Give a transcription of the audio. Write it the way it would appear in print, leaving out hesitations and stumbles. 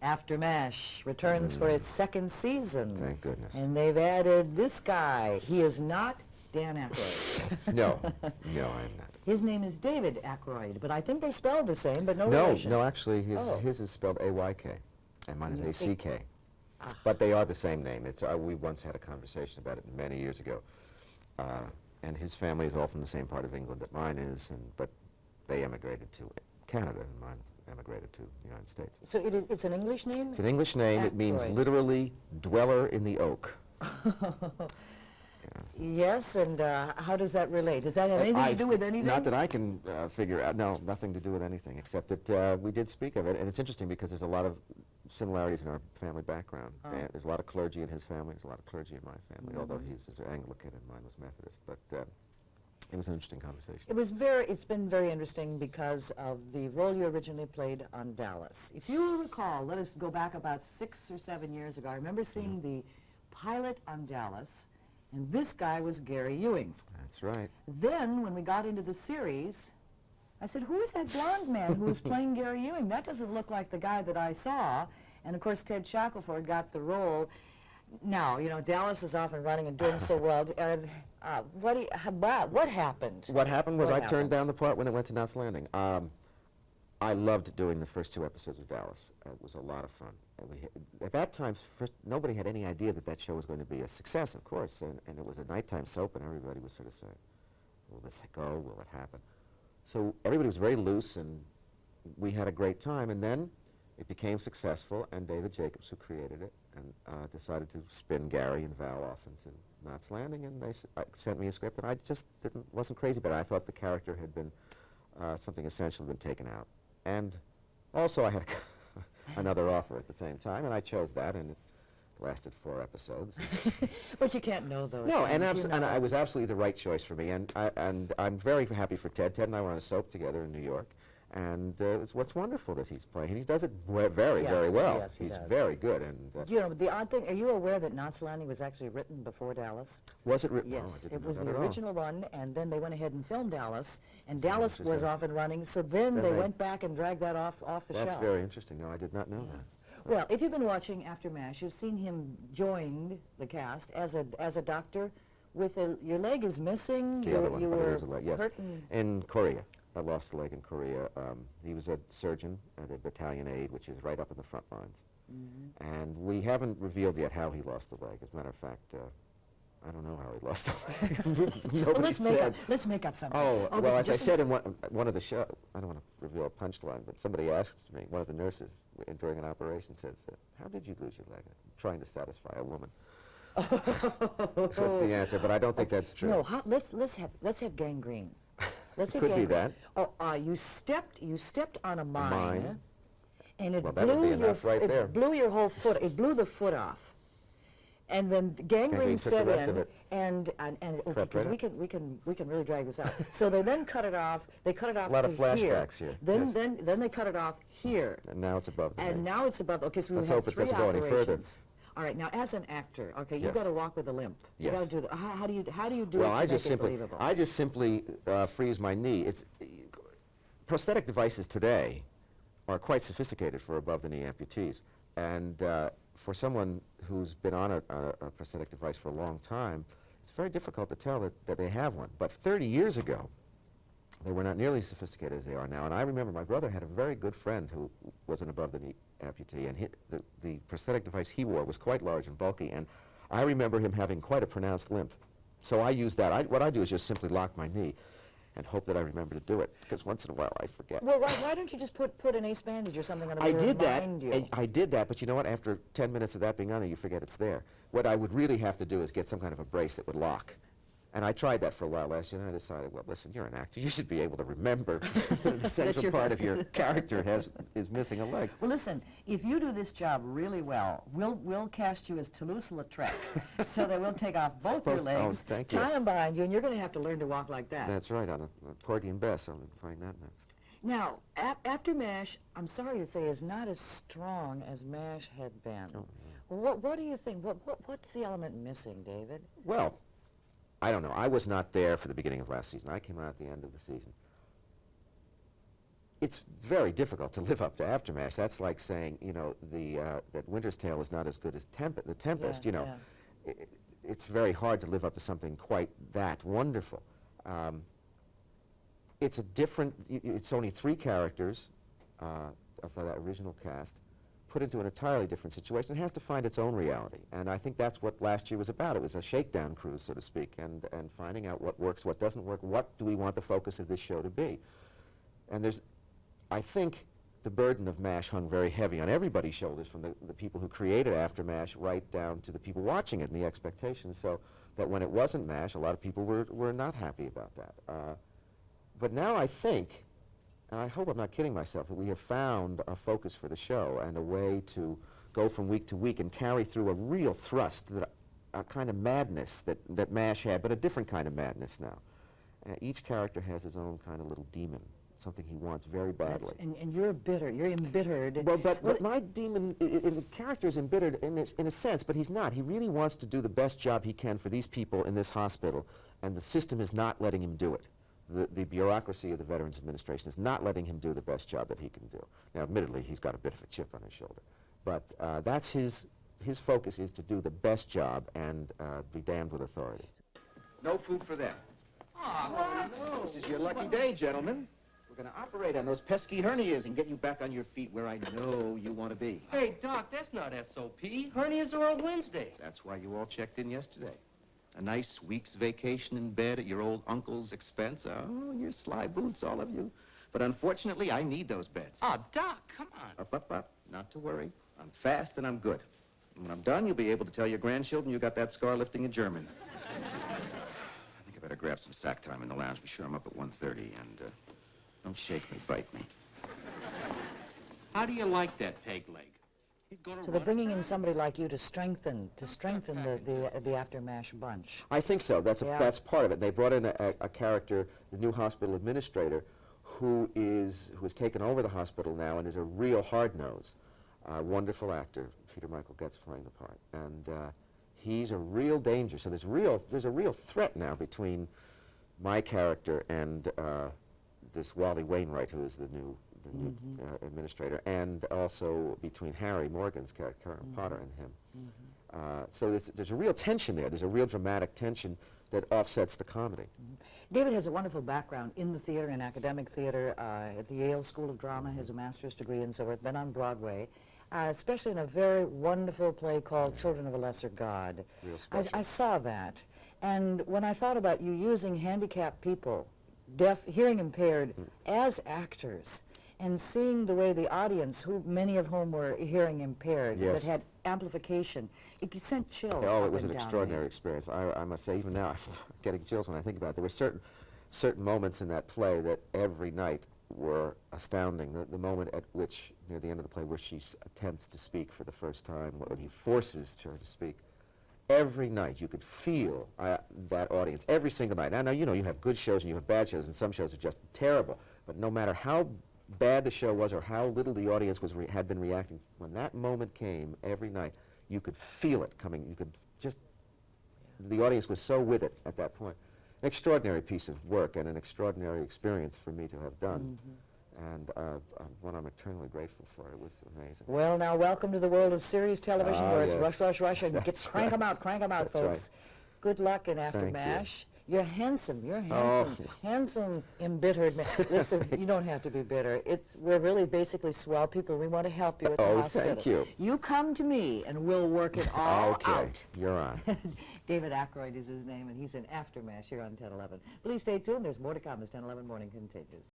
AfterMASH returns for its second season. Thank goodness. And they've added this guy. He is not Dan Ackroyd. No, no, I am not. His name is David Ackroyd, but I think they're spelled the same, but no relation. No, actually, his is spelled A-Y-K, and mine is A-C-K. But they are the same name. It's, we once had a conversation about it many years ago. And his family is all from the same part of England that mine is, but they emigrated to Canada, and mine emigrated to the United States. So it's an English name? It's an English name. Ackroyd. It means literally dweller in the oak. Yes, and how does that relate? Does that have anything to do with anything? Not that I can figure out. No, nothing to do with anything, except that we did speak of it, and it's interesting because there's a lot of similarities in our family background. There's a lot of clergy in his family. There's a lot of clergy in my family, although he's Anglican and mine was Methodist. But it was an interesting conversation. It's been very interesting because of the role you originally played on Dallas. If you will recall, let us go back about 6 or 7 years ago. I remember seeing the pilot on Dallas, and this guy was Gary Ewing. That's right. Then, when we got into the series, I said, who is that blonde man who was playing Gary Ewing? That doesn't look like the guy that I saw. And of course, Ted Shackelford got the role. Now, you know, Dallas is off and running and doing so well. What happened? What happened was I turned down the part when it went to Knots Landing. I loved doing the first 2 episodes of Dallas. It was a lot of fun. At that time, nobody had any idea that that show was going to be a success, of course, and it was a nighttime soap, and everybody was sort of saying, will this go, will it happen? So everybody was very loose, and we had a great time, and then it became successful, and David Jacobs, who created it, and decided to spin Gary and Val off into Knots Landing, and they sent me a script, and I just wasn't crazy about it. I thought the character had been, something essential had been taken out. And also I had another offer at the same time, and I chose that, and it lasted 4 episodes. But you can't know those. No, and it was absolutely the right choice for me, and I'm very happy for Ted. Ted and I were on a soap together in New York, and it's what's wonderful that he's playing. And he does it very, very well. Yes, he's very good. And you know, the odd thing, are you aware that Knots Landing was actually written before Dallas? Was it written? Yes, Oh, it was the original one, and then they went ahead and filmed Dallas, and Dallas was off and running, so then they went back and dragged that off the shelf. That's very interesting. No, I did not know that. Well, if you've been watching AfterMASH, you've seen him join the cast as a doctor with your leg is missing. The other one, you but were it is a leg, yes. In Korea. I lost a leg in Korea. He was a surgeon at a battalion aide, which is right up in the front lines. And we haven't revealed yet how he lost the leg. As a matter of fact, I don't know how he lost the leg. Nobody said. Let's make up something. Oh, well, as I said in one of the show, I don't want to reveal a punchline, but somebody asks me, one of the nurses during an operation says, how did you lose your leg? I'm trying to satisfy a woman. That's the answer, but I don't think that's true. No, let's have gangrene. Could be that. Oh, you stepped on a mine. And it blew blew your whole foot. It blew the foot off. And then gangrene set in, and because we can really drag this out. So they then cut it off. They cut it off. A lot of flashbacks here. Then they cut it off here. And now it's above the And knee. now it's above. Okay, so we Let's have hope it 3 doesn't go any further. operations. All right, now as an actor, okay, you've Yes. got to walk with a limp. Yes. You got to do that. How do you do Well, it to make it believable? I just simply freeze my knee. Prosthetic devices today are quite sophisticated for above-the-knee amputees, and for someone who's been on a prosthetic device for a long time, it's very difficult to tell that they have one. But 30 years ago, they were not nearly as sophisticated as they are now. And I remember my brother had a very good friend who was an above-the-knee amputee, and the prosthetic device he wore was quite large and bulky, and I remember him having quite a pronounced limp. So I use that. What I do is just simply lock my knee and hope that I remember to do it, because once in a while I forget. Well, why don't you just put an ace bandage or something on it? I did that, but you know what? After 10 minutes of that being on there, you forget it's there. What I would really have to do is get some kind of a brace that would lock. And I tried that for a while last year, and I decided, well, listen, you're an actor. You should be able to remember that an essential part of your character is missing a leg. Well, listen, if you do this job really well, we'll cast you as Toulouse-Lautrec, so that we'll take off both your legs, tie them behind you, and you're going to have to learn to walk like that. That's right, on a Porgy and Bess. I'll find that next. Now, AfterMASH, I'm sorry to say, is not as strong as MASH had been. Oh, yeah. What do you think? What's the element missing, David? Well, I don't know. I was not there for the beginning of last season. I came out at the end of the season. it's very difficult to live up to AfterMASH. That's like saying, you know, that Winter's Tale is not as good as The Tempest, Yeah, you know. yeah. It's very hard to live up to something quite that wonderful. It's a different, it's only 3 characters of that original cast put into an entirely different situation. It has to find its own reality. And I think that's what last year was about. It was a shakedown cruise, so to speak, and finding out what works, what doesn't work, what do we want the focus of this show to be. And there's, I think, the burden of MASH hung very heavy on everybody's shoulders, from the people who created AfterMASH right down to the people watching it and the expectations, so that when it wasn't MASH, a lot of people were not happy about that. But now I think, and I hope I'm not kidding myself, that we have found a focus for the show and a way to go from week to week and carry through a real thrust, a kind of madness that MASH had, but a different kind of madness now. Each character has his own kind of little demon, something he wants very badly. And you're bitter, you're embittered. Well, but my demon, the character is embittered in a sense, but he's not. He really wants to do the best job he can for these people in this hospital, and the system is not letting him do it. The bureaucracy of the Veterans Administration is not letting him do the best job that he can do. Now, admittedly, he's got a bit of a chip on his shoulder, but that's his focus, is to do the best job and be damned with authority. No food for them. What? No. This is your lucky day, gentlemen. We're going to operate on those pesky hernias and get you back on your feet where I know you want to be. Hey, Doc, that's not SOP. Hernias are on Wednesday. That's why you all checked in yesterday. A nice week's vacation in bed at your old uncle's expense. Oh, you're sly boots, all of you. But unfortunately, I need those beds. Oh, Doc, come on. Up. Not to worry. I'm fast and I'm good. And when I'm done, you'll be able to tell your grandchildren you got that scar lifting in German. I think I better grab some sack time in the lounge. Be sure I'm up at 1:30, and don't shake me, bite me. How do you like that peg leg? He's gonna So they're bringing in somebody like you to strengthen the AfterMASH bunch. I think so. That's that's part of it. They brought in a character, the new hospital administrator, who has taken over the hospital now and is a real hard-nose, wonderful actor. Peter Michael Getz playing the part, and he's a real danger. So there's a real threat now between my character and this Wally Wainwright, who is the new administrator, and also between Harry Morgan's character, Potter, and him. So there's a real tension there. There's a real dramatic tension that offsets the comedy. David has a wonderful background in the theater, in academic theater, at the Yale School of Drama, has a master's degree and so forth, been on Broadway, especially in a very wonderful play called Children of a Lesser God. Real special. I saw that, and when I thought about you using handicapped people, deaf, hearing impaired, as actors, and seeing the way the audience, many of whom were hearing impaired, Yes. that had amplification, it sent chills. Oh, up it was and an down extraordinary me. experience. I must say, even now, I'm getting chills when I think about it. There were certain moments in that play that every night were astounding. The moment at which, near the end of the play, where she attempts to speak for the first time, when he forces her to speak. Every night you could feel that audience, every single night. Now, you know, you have good shows and you have bad shows, and some shows are just terrible. But no matter how bad the show was or how little the audience had been reacting, when that moment came every night, you could feel it coming. You could just, the audience was so with it at that point. An extraordinary piece of work and an extraordinary experience for me to have done. And one I'm eternally grateful for. It was amazing. Well, now, welcome to the world of series television, where it's yes. rush, and crank them out, That's folks. right. Good luck in Thank you. AfterMASH. You're handsome, Oh. handsome, embittered man. Listen, you don't have to be bitter. We're really basically swell people. We want to help you at the Oh, hospital. thank you. You come to me, and we'll work it all Okay, out. you're on. David Ackroyd is his name, and he's in AfterMASH here on 1011. Please stay tuned. There's more to come as 1011 Morning continues.